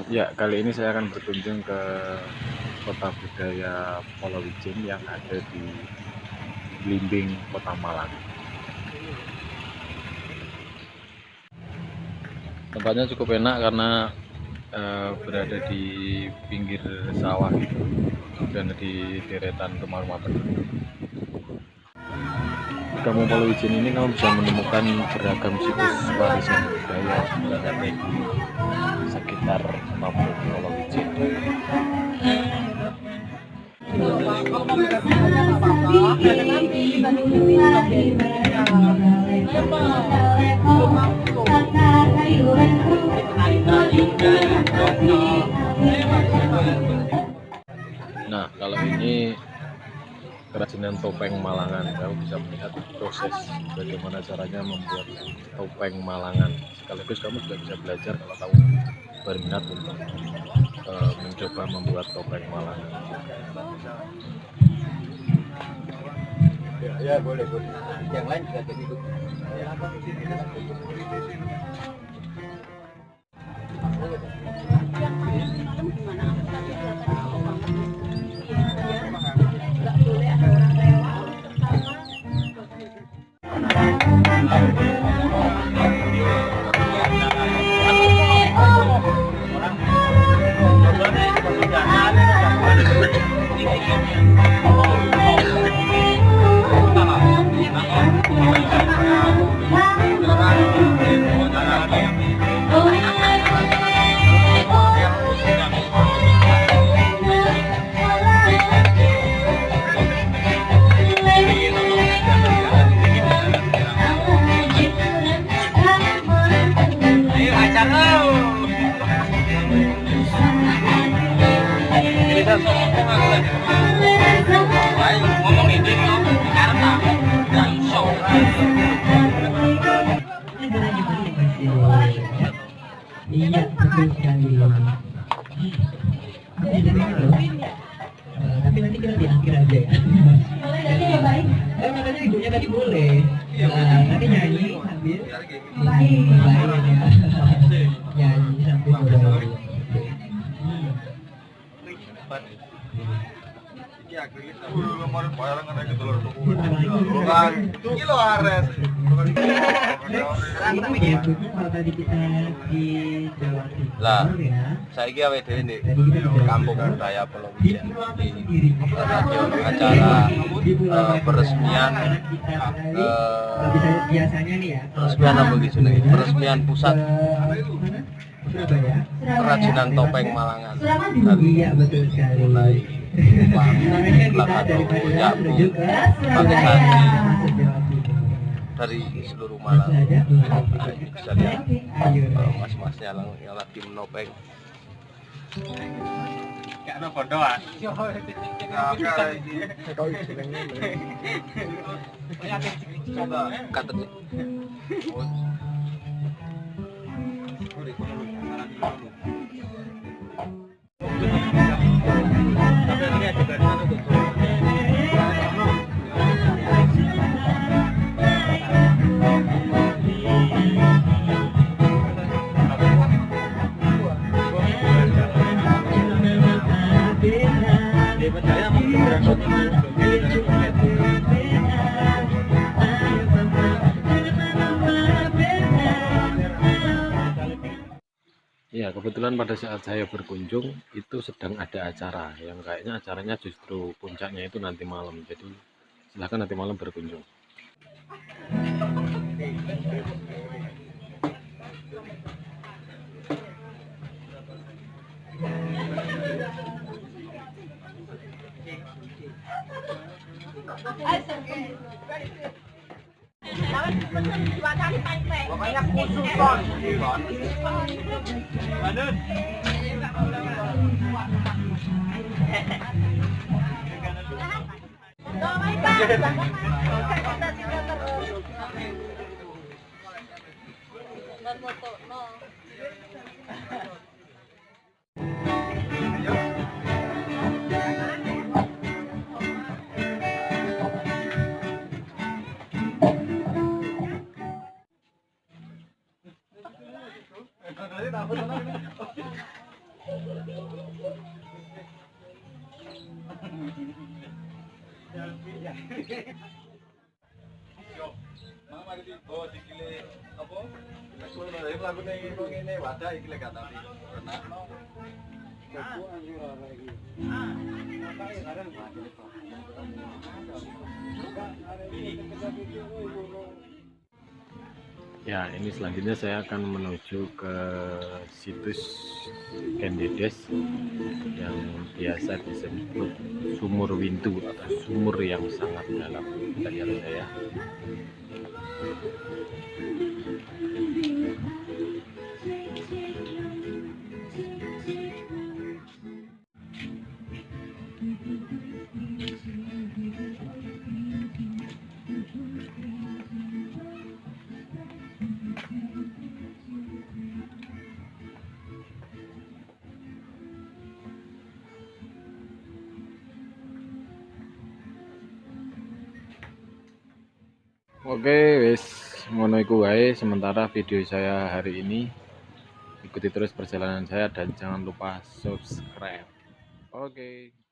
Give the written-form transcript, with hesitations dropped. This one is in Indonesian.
Ya, kali ini saya akan berkunjung ke kota budaya Polowijing yang ada di Blimbing, Kota Malang. Tempatnya cukup enak karena berada di pinggir sawah gitu, dan di deretan rumah-rumah penduduk. Di Kampung Polowijing ini kamu bisa menemukan beragam situs warisan budaya yang ada di sekitar Kampung Polowijing. Nah, kalau ini kerajinan topeng Malangan, kamu bisa melihat proses bagaimana caranya membuat topeng Malangan. Sekaligus kamu juga bisa belajar kalau kamu berminat untuk mencoba membuat topeng Malangan. Ya, boleh. Yang lain juga jadi itu. Iya, betul sekali. Tapi nanti kita di akhir aja ya. Makanya ibunya tadi boleh. Nanti nyanyi sambil nyanyi sambil berbaring. Lah, saya kira WD ini Kampung Budaya Polowijing di acara peresmian peresmian pusat kerajinan topeng Malangan. Iya, betul sekali. Mulai Lakado, Yapu, Pakisani dari seluruh Malang. Bisa lihat mas-masnya yang lagi menopeng. Gak ada bodohan. Katanya. Ya, kebetulan pada saat saya berkunjung itu sedang ada acara yang kayaknya acaranya justru puncaknya itu nanti malam. Jadi silahkan nanti malam berkunjung. Pokoknya khusus kon. Mang mari tiba dikile apa? Kowe lho mlakune ngene wadah iki lek gak tapi. Renang. Ya, ini selanjutnya saya akan menuju ke situs Kendedes yang biasa disebut Sumur Wintu atau sumur yang sangat dalam. Kita jalan saya. Oke, wis ngono iku wae sementara video saya hari ini. Ikuti terus perjalanan saya dan jangan lupa subscribe. Oke.